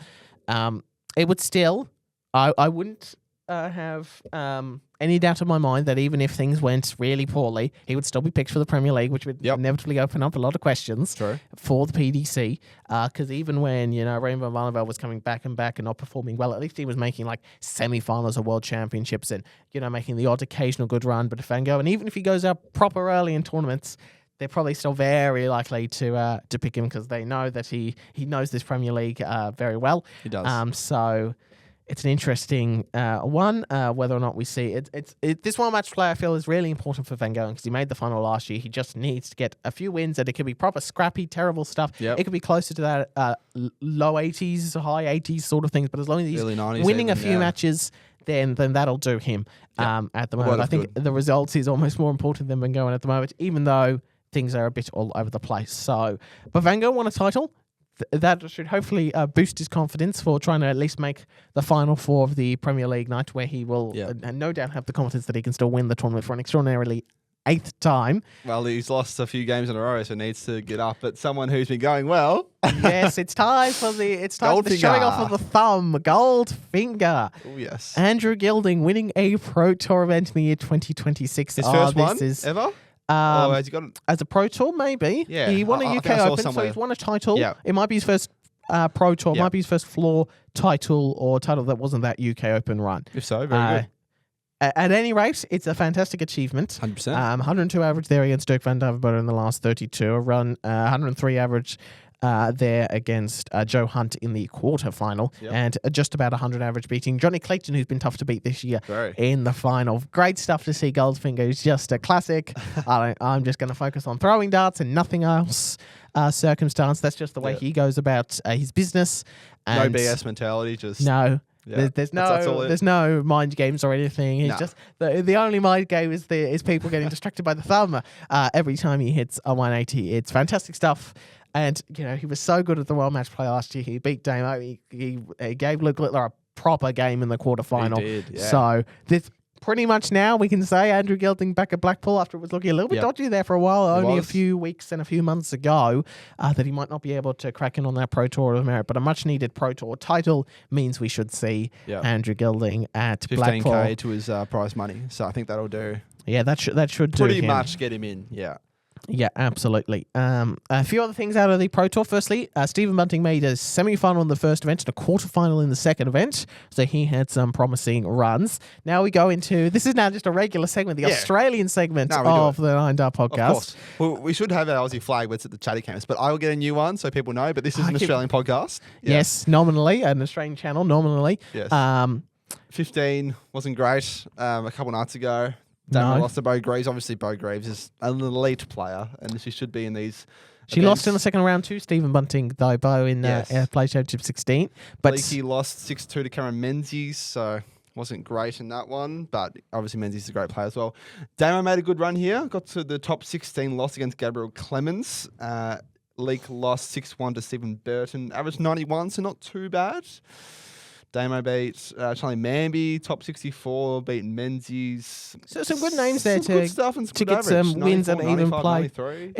It would still. I wouldn't have any doubt in my mind that even if things went really poorly, he would still be picked for the Premier League, which would inevitably open up a lot of questions for the PDC. Because even when, Rainbow Varneveld was coming back and not performing well, at least he was making like semi-finals of World Championships and, making the odd occasional good run. But if Van Gogh, and even if he goes out proper early in tournaments, they're probably still very likely to pick him because they know that he knows this Premier League very well. He does. So it's an interesting one, whether or not we see it. This one match play, I feel, is really important for Van Gogh because he made the final last year. He just needs to get a few wins, and it could be proper scrappy, terrible stuff. Yep. It could be closer to that low 80s, high 80s sort of things. But as long as he's Early 90s winning even, a few matches, then that'll do him at the moment. Well, I think the results is almost more important than Van Gogh at the moment, even though things are a bit all over the place. So, but Van Gogh won a title. That should hopefully boost his confidence for trying to at least make the final 4 of the Premier League night, where he will no doubt have the confidence that he can still win the tournament for an extraordinarily 8th time. Well, he's lost a few games in a row, so needs to get up. But someone who's been going well. Yes, it's time for the showing off of the thumb. Goldfinger. Oh, yes. Andrew Gilding winning a Pro Tour event in the year 2026. His first one ever? Or has he got as a Pro Tour, maybe. Yeah, He won a I UK think I saw Open, so somewhere. he's won a title. Yeah. It might be his first Pro Tour, Yeah. might be his first floor title or title that wasn't that UK Open run. If so, very good. At any rate, it's a fantastic achievement. 100%. 102 average there against Dirk van Duijvenbode in the last 32. A run, 103 average there against Joe Hunt in the quarterfinal, and just about 100 average beating Jonny Clayton, who's been tough to beat this year in the final. Great stuff to see. Goldfinger is just a classic. I'm just going to focus on throwing darts and nothing else. Circumstance. That's just the way he goes about his business. And no BS mentality, just... No. Yeah, There's that's all there's no mind games or anything. He's just the only mind game is people getting distracted by the thumb every time he hits a 180. It's fantastic stuff. And, he was so good at the World Match Play last year. He beat Damo. He gave Luke Littler a proper game in the quarterfinal. He did, yeah. So this pretty much now we can say Andrew Gilding back at Blackpool after it was looking a little bit dodgy there for a while, only a few weeks and a few months ago, that he might not be able to crack in on that Pro Tour of merit. But a much needed Pro Tour title means we should see Andrew Gilding at 15K Blackpool. 15K to his prize money. So I think that'll do. Yeah, that should do pretty him. much get him in. Yeah. Yeah, absolutely. A few other things out of the Pro Tour. Firstly, Stephen Bunting made a semi-final in the first event and a quarter-final in the second event, so he had some promising runs. Now we go into, this is now just a regular segment, the Australian segment of the Nine Dart Podcast. Of course. Well, we should have our Aussie flag when it's at the chatty camps, but I will get a new one so people know, but this is an Australian podcast. Yeah. Yes, nominally, an Australian channel, nominally. Yes. 15 wasn't great a couple nights ago. Lost to Bo Greaves. Obviously, Bo Greaves is an elite player, and she should be in these. She lost in the second round to Stephen Bunting, though, Bo, in Play Championship 16. But Leakey lost 6-2 to Karen Menzies, so wasn't great in that one. But obviously, Menzies is a great player as well. Damo made a good run here. Got to the top 16, lost against Gabriel Clemens. Leak lost 6-1 to Stephen Burton. Average 91, so not too bad. Damo beat Charlie Manby, top 64, beating Menzies. So some good names there Some good stuff and some to good get some average. wins and 94, even 95, play. 93.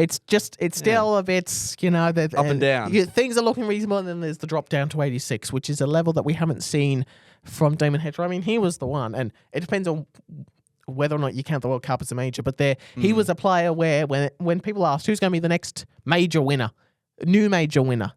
It's still a bit, that Up and down. Things are looking reasonable, and then there's the drop down to 86, which is a level that we haven't seen from Damon Hetcher. I mean, he was the one, and it depends on whether or not you count the World Cup as a major, but he was a player where when people asked who's going to be the next major winner, new major winner,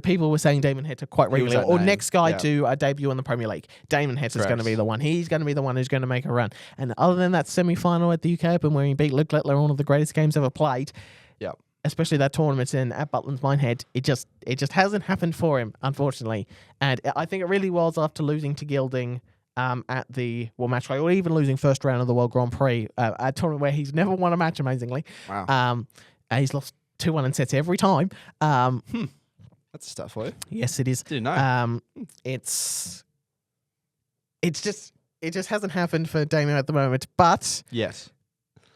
people were saying Damon Hetcher quite He was regularly, that or name. next guy Yeah. to debut in the Premier League. Damon Hetcher's going to Correct. be the one. He's going to be the one who's going to make a run. And other than that semi-final at the UK Open where he beat Luke Littler, one of the greatest games ever played, Yep. especially that tournament at Butland's Minehead, it just hasn't happened for him, unfortunately. And I think it really was after losing to Gilding at the match play, or even losing first round of the World Grand Prix, a tournament where he's never won a match, amazingly. Wow. He's lost 2-1 in sets every time. That's stuff for you. Yes, it is. Didn't know. It just hasn't happened for Damien at the moment, but Yes.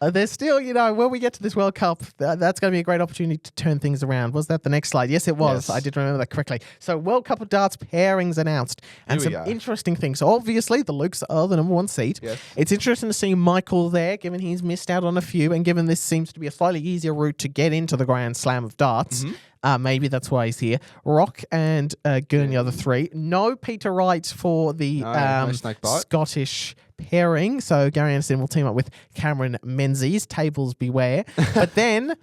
there's still, when we get to this World Cup, that's going to be a great opportunity to turn things around. Was that the next slide? Yes, it was. Yes. I did remember that correctly. So World Cup of Darts pairings announced. And Here we some go. interesting things. So obviously, the Lukes are the number one seed. Yes. It's interesting to see Michael there, given he's missed out on a few, and given this seems to be a slightly easier route to get into the Grand Slam of Darts. Maybe that's why he's here. Rock and Gurney are the three. No Peter Wright for the No snake bite. Scottish pairing. So Gary Anderson will team up with Cameron Menzies. Tables beware. But then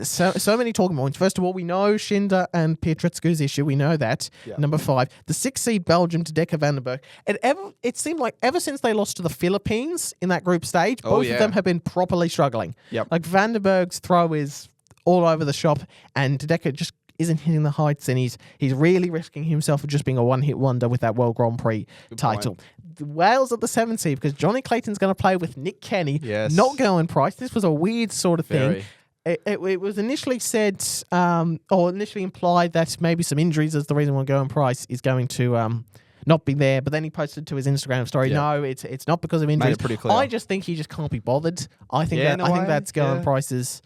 so many talking points. First of all, we know Schinder and Pietrezko's issue. We know that. Yeah. Number 5. The 6 seed Belgium to Decker Vandenberg. It seemed like ever since they lost to the Philippines in that group stage, both of them have been properly struggling. Yep. Like Vandenberg's throw is all over the shop, and Decker just isn't hitting the heights, and he's really risking himself of just being a one-hit wonder with that World Grand Prix title. The Wales at the 7 seed, because Jonny Clayton's going to play with Nick Kenny, Yes. not Gowan Price. This was a weird sort of thing. Very. It was initially said, or initially implied that maybe some injuries is the reason why Gowan Price is going to not be there, but then he posted to his Instagram story, Yeah. no, it's not because of injuries. it pretty clear. I just think he just can't be bothered. I think Yeah, in a way, that's Gowan yeah. Price's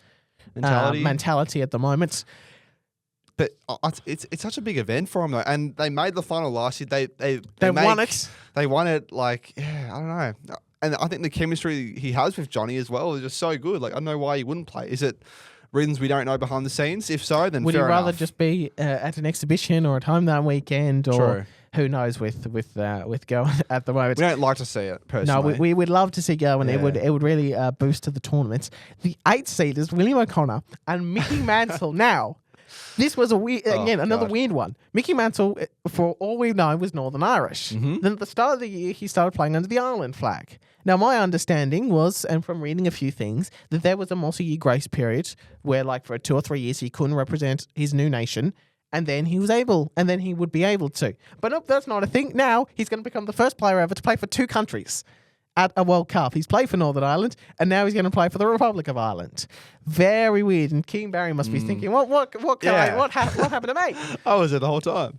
Mentality. mentality at the moment. But it's such a big event for them, though. And they made the final last year. They won it. They won it, I don't know. And I think the chemistry he has with Johnny as well is just so good. I don't know why he wouldn't play. Is it reasons we don't know behind the scenes? If so, then Would he fair rather enough. just be at an exhibition or at home that weekend, or True. who knows with Gowan at the moment? We don't like to see it, No, personally. we would love to see Gowan. Yeah. It would really boost to the tournament. The 8th seed is William O'Connor and Mickey Mansell. Now, this was another God. weird one. Mickey Mansell, for all we know, was Northern Irish. Then at the start of the year, he started playing under the Ireland flag. Now, my understanding was, and from reading a few things, that there was a multi-year grace period where, for 2 or 3 years, he couldn't represent his new nation. And then he would be able to. But nope, that's not a thing. Now he's going to become the first player ever to play for 2 countries at a World Cup. He's played for Northern Ireland, and now he's going to play for the Republic of Ireland. Very weird. And Keane Barry must be thinking, what happened to me? I was there the whole time.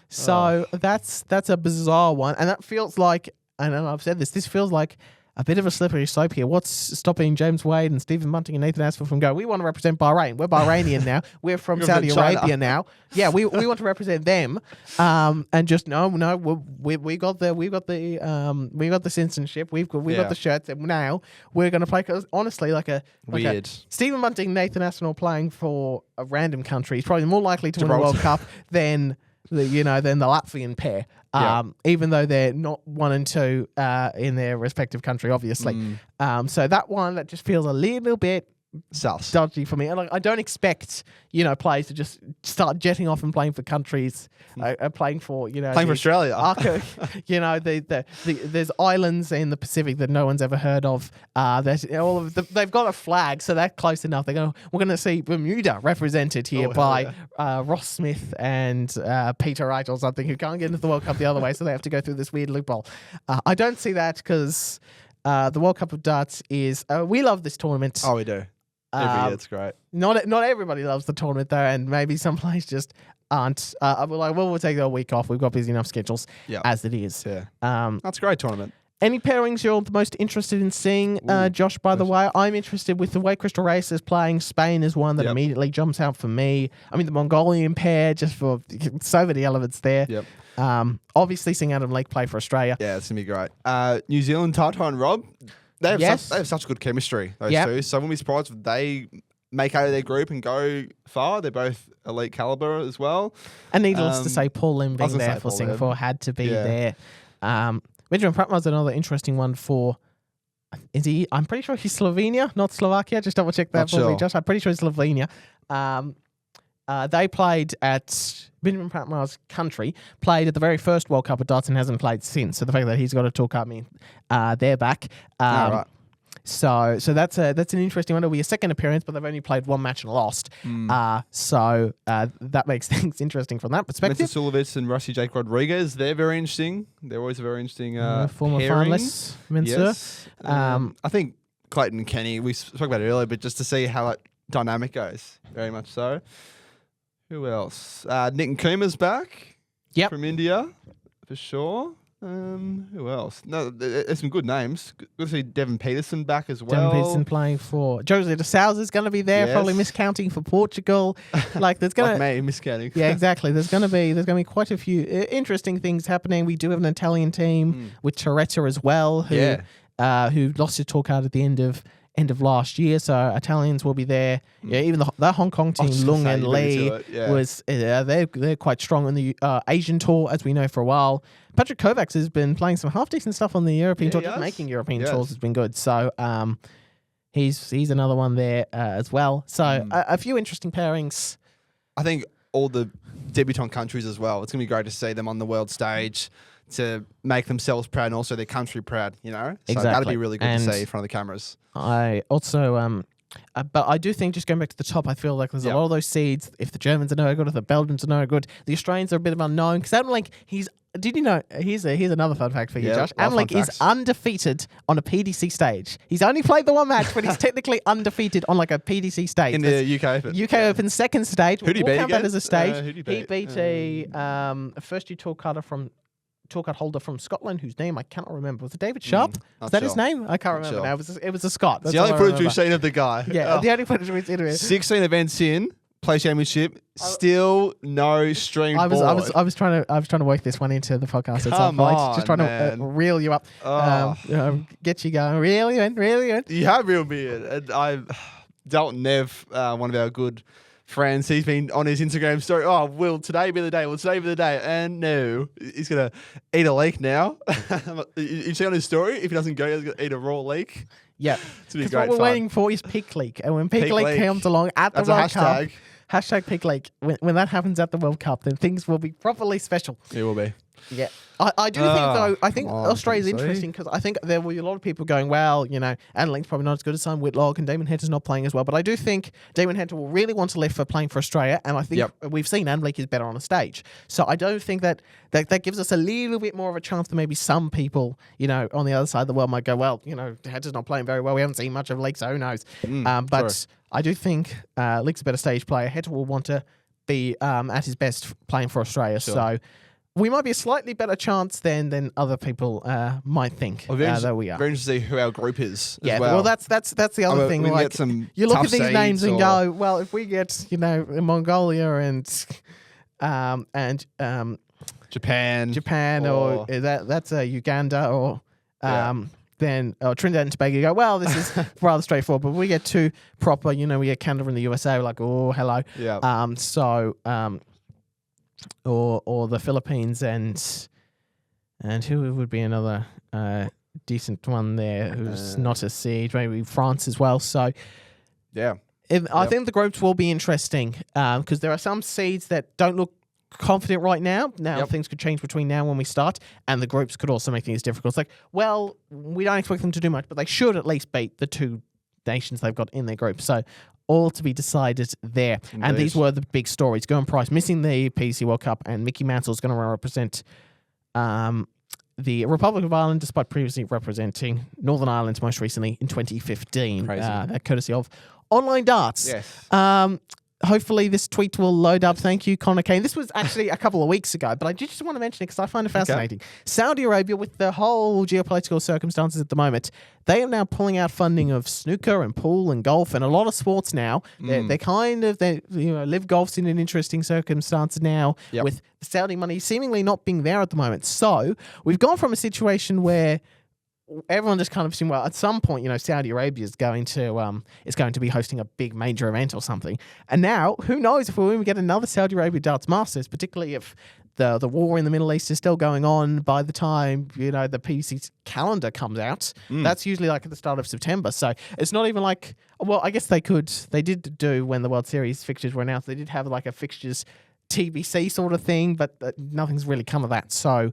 So that's a bizarre one, and that feels like, and I've said this feels like a bit of a slippery slope here. What's stopping James Wade and Stephen Bunting and Nathan Aspel from going, we want to represent Bahrain. We're Bahrainian now. We're from You're Saudi from China. Arabia now. Yeah, we want to represent them. And just no, we got the citizenship. We've got the shirts, and now we're going to play. Cause honestly, Weird. Stephen Bunting, Nathan Aspel playing for a random country is probably more likely to win a World Cup than the Latvian pair. Even though they're not 1 and 2 in their respective country, obviously. So that one that just feels a little bit Sus. dodgy for me. And I don't expect players to just start jetting off and playing for countries, playing for Playing for Australia. there's islands in the Pacific that no one's ever heard of. They've got a flag, so that's close enough. We're going to see Bermuda represented here by Ross Smith and Peter Wright or something, who can't get into the World Cup the other way, so they have to go through this weird loophole. I don't see that because the World Cup of Darts is. We love this tournament. Oh, we do. Every year, it's great. Not everybody loves the tournament though, and maybe some players just aren't. We'll take a week off. We've got busy enough schedules as it is. Yeah. That's a great tournament. Any pairings you're the most interested in seeing, Josh, by the way? I'm interested with the way Crystal Reyes is playing. Spain is one that immediately jumps out for me. I mean, the Mongolian pair, just for so many elements there. Yep. Obviously, seeing Adam Leake play for Australia. Yeah, it's going to be great. New Zealand, Tata and Rob, they have such good chemistry, those two. So I wouldn't be surprised if they make out of their group and go far. They're both elite caliber as well. And needless to say, Paul Lim being there for Singapore had to be there. Benjamin Pratmar's another interesting one for. Is he? I'm pretty sure he's Slovenia, not Slovakia. Just double check that for me, Josh. I'm pretty sure it's Slovenia. They played at Benjamin Pratmar's country, played at the very first World Cup of Darts and hasn't played since. So the fact that he's got a tour cup means they're back. Right. So that's an interesting one. It'll be a second appearance, but they've only played one match and lost. So that makes things interesting from that perspective. Mr. Sulovic and Rusty Jake Rodriguez, they're very interesting. They're always a very interesting former pairing. finalists, Mensur. Yes. I think Clayton and Kenny, we spoke about it earlier, but just to see how that dynamic goes, very much so. Who else? Nick Nkuma's back from India, for sure. Who else? No, there's some good names. Good to see Devin Peterson back as well. Devin Peterson playing for Jose de Sousa's going to be there, probably miscounting for Portugal. Like there's going to me miscounting. Yeah, exactly. There's going to be quite a few interesting things happening. We do have an Italian team with Toretta as well, who lost his tour card at the end of last year, so Italians will be there. Yeah, even the Hong Kong team, Lung and Lee, was they're quite strong on the Asian tour, as we know for a while. Patrick Kovacs has been playing some half decent stuff on the European tour, just making European tours has been good. So he's another one there as well. So a few interesting pairings. I think all the debutant countries as well. It's gonna be great to see them on the world stage, to make themselves proud and also their country proud, you know? So that'd be really good to see in front of the cameras. I also, but I do think, just going back to the top, I feel like there's a lot of those seeds. If the Germans are no good, if the Belgians are no good, the Australians are a bit of unknown. Because Adam Leake, did you know, here's another fun fact for you, Josh. Adam Leake is undefeated on a PDC stage. He's only played the one match, but he's technically undefeated on like a PDC stage. In the UK Open. UK Open second stage. Who did he beat count again? that as a stage. Who did he beat a first-year tour card holder from Scotland, whose name I cannot remember. Was it David Sharp? Is that his name? I can't remember now. It was a Scot. That's the only footage we've seen of the guy. Yeah, the only footage we've seen of him. 16 events in, play championship, still no stream board. I was trying to work this one into the podcast at some point. Just trying to reel you up, get you going. Reel you in. You have reeled me in. And I've Dalton Nev, one of our good friends, he's been on his Instagram story. Oh, will today be the day? Will today be the day? And no, he's gonna eat a leek now. You see on his story, if he doesn't go, he's gonna eat a raw leek. Yeah, because what we're waiting for is peak leak, and when peak leak comes along at the World Cup, hashtag peak leak. When that happens at the World Cup, then things will be properly special. It will be. Yeah. I do think, though, Australia's interesting because I think there will be a lot of people going, well, you know, Adam Leake's probably not as good as Simon Whitlock and Damon Hunter's not playing as well. But I do think Damon Hunter will really want to live for playing for Australia. And I think we've seen Adam Leake is better on a stage. So I don't think that gives us a little bit more of a chance than maybe some people, you know, on the other side of the world might go, well, you know, Hunter's not playing very well. We haven't seen much of Leake, so who knows? But I do think Leake's a better stage player. Hunter will want to be at his best playing for Australia. Sure. So we might be a slightly better chance than other people might think that we are. Very interesting to see who our group is. Yeah, as well. That's the other thing. Like, you look at these names and go, well, if we get, you know, Mongolia and Japan or that's Uganda or then Trinidad and Tobago, you go, well, this is rather straightforward. But we get two proper, you know, we get Canada and the USA, we're like, oh, hello. Yeah. Or the Philippines and who would be another decent one there who's not a siege, maybe France as well. So I think the groups will be interesting because there are some seeds that don't look confident right now. Things could change between now and when we start, and the groups could also make things difficult. It's like, well, we don't expect them to do much, but they should at least beat the two nations they've got in their group. So all to be decided there. Indeed. And these were the big stories. Gerwyn Price missing the PDC World Cup, and Mickey Mansell is going to represent the Republic of Ireland, despite previously representing Northern Ireland most recently in 2015. Courtesy of Online Darts. Yes. hopefully this tweet will load up. Thank you, Connor Kane. This was actually a couple of weeks ago, but I just want to mention it because I find it fascinating. Saudi Arabia, with the whole geopolitical circumstances at the moment, they are now pulling out funding of snooker and pool and golf and a lot of sports now. They're kind of, Live Golf's in an interesting circumstance now with the Saudi money seemingly not being there at the moment. So we've gone from a situation where everyone just kind of assumed, well, at some point, Saudi Arabia is going to be hosting a big major event or something. And now, who knows if we get another Saudi Arabia Darts Masters, particularly if the war in the Middle East is still going on by the time, the PDC's calendar comes out. That's usually like at the start of September. So it's not even like, well, I guess they did do when the World Series fixtures were announced, they did have like a fixtures TBC sort of thing, but nothing's really come of that. So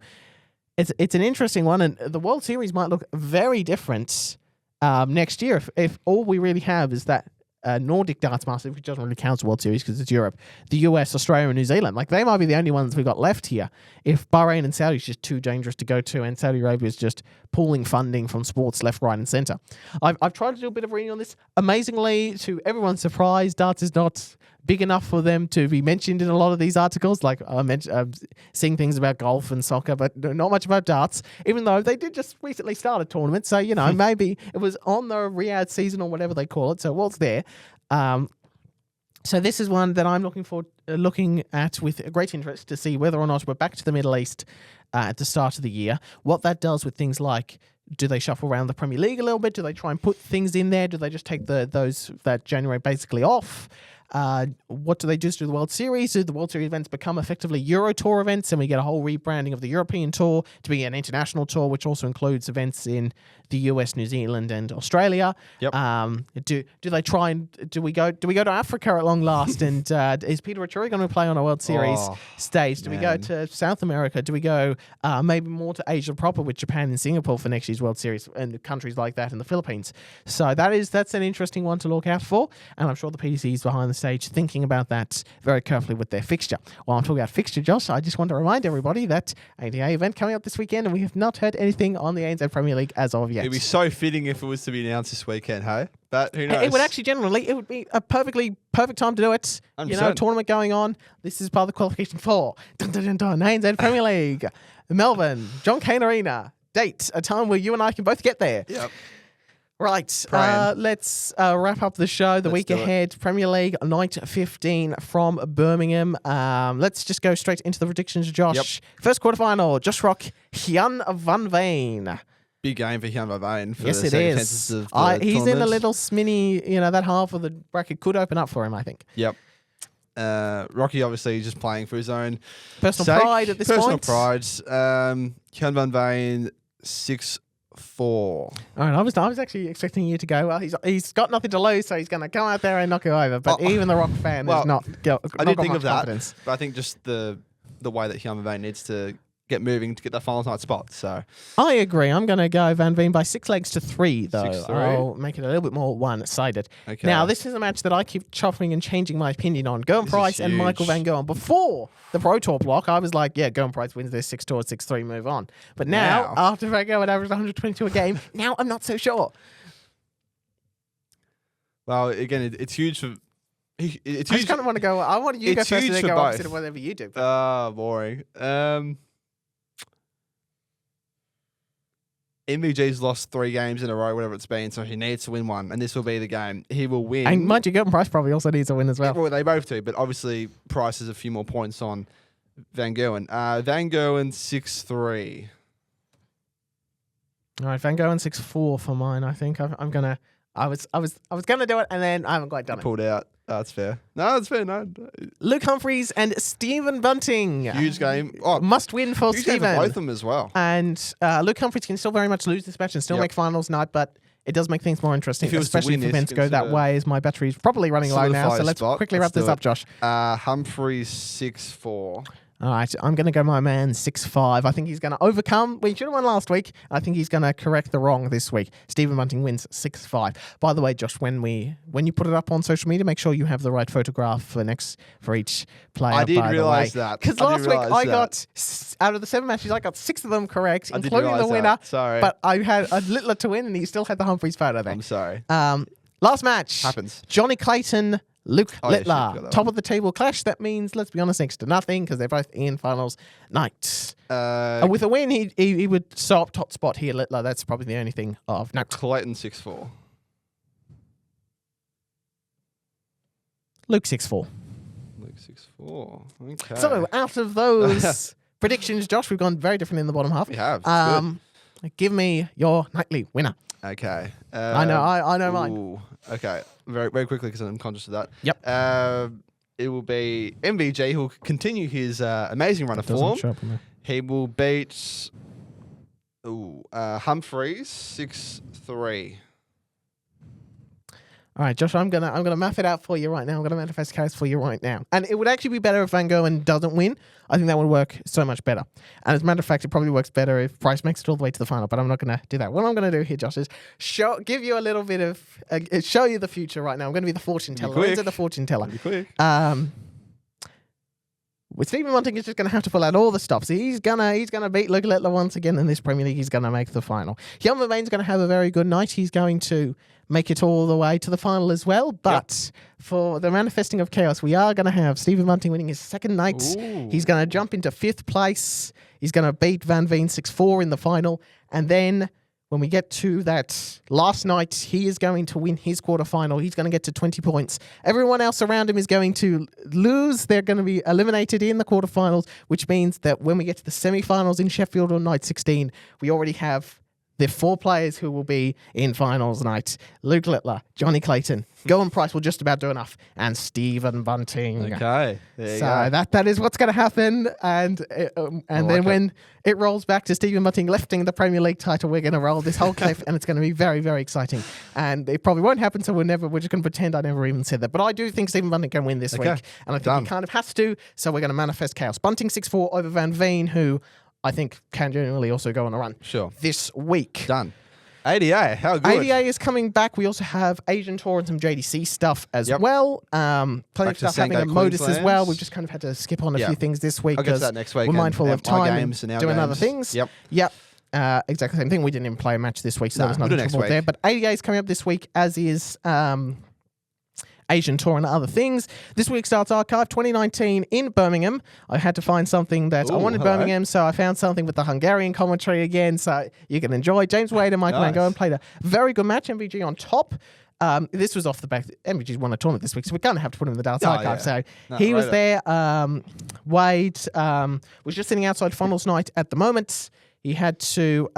it's an interesting one, and the World Series might look very different next year if all we really have is that Nordic Darts Masters, which doesn't really count as World Series because it's Europe, the US, Australia, and New Zealand. Like, they might be the only ones we've got left here. If Bahrain and Saudi is just too dangerous to go to, and Saudi Arabia is just pooling funding from sports left, right, and centre. I've tried to do a bit of reading on this. Amazingly, to everyone's surprise, darts is not big enough for them to be mentioned in a lot of these articles. Like, I mentioned seeing things about golf and soccer, but not much about darts, even though they did just recently start a tournament. So, maybe it was on the Riyadh season or whatever they call it. So it was there. So this is one that I'm looking at with great interest to see whether or not we're back to the Middle East at the start of the year. What that does with things like, do they shuffle around the Premier League a little bit? Do they try and put things in there? Do they just take that January basically off? What do they do to the World Series? Do the World Series events become effectively Euro Tour events, and we get a whole rebranding of the European Tour to be an international tour, which also includes events in the US, New Zealand, and Australia? Yep. Do they try and do we go to Africa at long last? And is Peter Ratturi going to play on a World Series stage? Do we go to South America? Do we go maybe more to Asia proper with Japan and Singapore for next year's World Series, and countries like that in the Philippines? So that's an interesting one to look out for, and I'm sure the PDC is behind the stage thinking about that very carefully with their fixture. While I'm talking about fixture, Josh, I just want to remind everybody that ADA event coming up this weekend, and we have not heard anything on the ANZ Premier League as of yet. It'd be so fitting if it was to be announced this weekend, hey? But who knows? It would actually it would be a perfect time to do it. 100%. Tournament going on. This is part of the qualification for ANZ Premier League. Melbourne, John Cain Arena. Date, a time where you and I can both get there. Yep. Right, let's wrap up the show. The week ahead, Premier League, night 15 from Birmingham. Let's just go straight into the predictions, Josh. Yep. First quarterfinal, Josh Rock, Jan van Veen. Big game for Jan van Veen. Yes, it is. He's in a little sminny, that half of the bracket could open up for him, I think. Yep. Rocky, obviously, just playing for his own personal pride at this point. Personal pride. Jan van Veen, 6-4. All right, I was actually expecting you to go, well, he's got nothing to lose, so he's going to come out there and knock you over. But even the Rock fan is not I did think of that, confidence. but I think just the way that Jan van Veen needs to get moving to get that finals night spot. So I agree. I'm going to go Van Veen by 6 legs to 3, though. 6-3. I'll make it a little bit more one-sided. Okay. Now, this is a match that I keep chopping and changing my opinion on. Gerwyn Price and Michael Van Gerwen. Before the Pro Tour block, I was like, yeah, Gerwyn Price wins this 6-2 or 6-3, move on. But now, after Van Gerwen averaged 122 a game, now I'm not so sure. Well, again, it's huge for... I just kind of want to go... I want you to go first and then go opposite of whatever you do. Boring. MVG's lost 3 games in a row, whatever it's been, so he needs to win one, and this will be the game. He will win. And mind you, Gerwyn Price probably also needs to win as well. Well, they both do, but obviously Price has a few more points on Van Gerwen. Van Gerwen, 6-3. All right, Van Gerwen 6-4 for mine. I think I'm gonna. I was gonna do it, and then I haven't quite done it. Pulled out. That's fair. No, that's fair. No. Luke Humphries and Stephen Bunting. Huge game. Oh, must win for huge Stephen. game for both of them as well. And Luke Humphries can still very much lose this match and still make finals night, but it does make things more interesting, especially if events go that way, as my battery is probably running low now. So let's quickly wrap this up, Josh. Humphries 6-4. All right, I'm going to go my man 6-5. I think he's going to overcome. We should have won last week. I think he's going to correct the wrong this week. Stephen Bunting wins 6-5. By the way, Josh, when you put it up on social media, make sure you have the right photograph for each player. I did realise that. Because last week I got, out of the 7 matches, I got 6 of them correct, including the winner. Sorry. But I had a Littler to win, and he still had the Humphries photo there. I'm sorry. Last match. Happens. Jonny Clayton, Luke Oh, yeah, Littler. forgot that Top one. of the table clash. That means, let's be honest, next to nothing because they're both in finals night. And with a win, he would stop top spot here, Littler. That's probably the only thing of note. Clayton 6-4. Luke 6-4. Luke 6-4. Okay. So out of those predictions, Josh, we've gone very different in the bottom half. We have. It's Give me your nightly winner. good. Okay. I know mine. Ooh, okay. Very, very quickly because I'm conscious of that. Yep. It will be MVG who will continue his amazing run of form. He will beat Humphreys 6-3. All right, Josh, I'm gonna map it out for you right now. I'm gonna manifest chaos for you right now. And it would actually be better if Van Gogh doesn't win. I think that would work so much better. And as a matter of fact, it probably works better if Price makes it all the way to the final. But I'm not gonna do that. What I'm gonna do here, Josh, is give you a little bit of show you the future right now. I'm gonna be the fortune teller. Lorenzo the fortune teller. Be quick. With Stephen Bunting, he's just going to have to pull out all the stops. He's gonna beat Luke Littler once again in this Premier League. He's going to make the final. Hyun Vervain's going to have a very good night. He's going to make it all the way to the final as well. But for the manifesting of chaos, we are going to have Stephen Bunting winning his second night. Ooh. He's going to jump into 5th place. He's going to beat Van Veen 6-4 in the final. And then when we get to that last night, he is going to win his quarterfinal. He's going to get to 20 points. Everyone else around him is going to lose. They're going to be eliminated in the quarterfinals, which means that when we get to the semifinals in Sheffield on night 16, we already have the 4 players who will be in finals night. Luke Littler, Jonny Clayton, Gowan Price will just about do enough, and Stephen Bunting. Okay. There you So go. that is what's going to happen, and then when it rolls back to Stephen Bunting lifting the Premier League title, we're going to roll this whole cliff, and it's going to be very, very exciting. And it probably won't happen, so we're just going to pretend I never even said that. But I do think Stephen Bunting can win this week, and I think Done. he kind of has to. So we're going to manifest chaos. Bunting 6-4 over Van Veen, who I think can genuinely also go on a run. Sure. This week. Done. ADA, how good. ADA is coming back. We also have Asian Tour and some JDC stuff as well. Plenty Back of to stuff happening at Sango MODUS as Queensland. well. We've just kind of had to skip on a few things this week I'll get to because that next week. we're mindful and of our time games and our doing other games. things. Yep. Exactly the same thing. We didn't even play a match this week, so there was we'll nothing do to next report week. there. But ADA is coming up this week, as is Asian Tour and other things. This week's Darts Archive 2019 in Birmingham. I had to find something that I wanted Birmingham, so I found something with the Hungarian commentary again, so you can enjoy. James Wade and Michael Van Gogh played a very good match. MVG on top. This was off the back. MVG's won a tournament this week, so we're going to have to put him in the Darts Archive. Yeah. So he was there. Wade was just sitting outside finals night at the moment. He had to...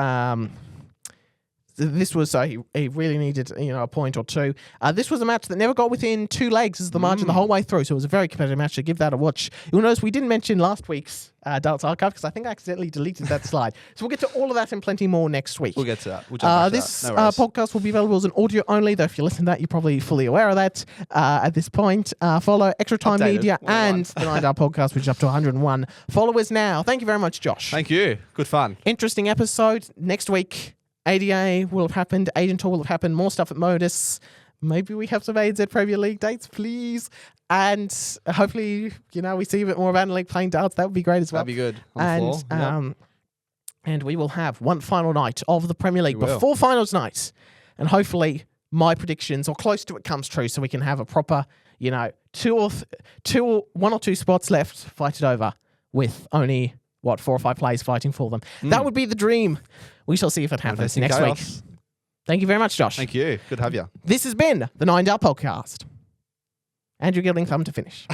This was he really needed a point or two. This was a match that never got within 2 legs as the margin the whole way through, so it was a very competitive match. So give that a watch. You'll notice we didn't mention last week's Darts Archive because I think I accidentally deleted that slide. So we'll get to all of that and plenty more next week. We'll get to that. We'll jump back to this that. No worries. podcast will be available as an audio only, though if you listen to that, you're probably fully aware of that at this point. Follow Extra Time Updated. Media 101. and the 9 Hour Podcast, which is up to 101 followers now. Thank you very much, Josh. Thank you. Good fun. Interesting episode. Next week, ADA will have happened. Asian Tour will have happened. More stuff at MODUS. Maybe we have some ANZ Premier League dates, please. And hopefully, we see a bit more of Adelaide playing darts. That would be great as well. That'd be good. On the floor. And we will have one final night of the Premier League before finals night. And hopefully my predictions or close to it comes true so we can have a proper, 1 or 2 spots left, fight it over with only 4 or 5 players fighting for them. That would be the dream. We shall see if it happens Manifesting next chaos. week. Thank you very much, Josh. Thank you. Good to have you. This has been the 9 Hour Podcast. Andrew Gilding, come to finish.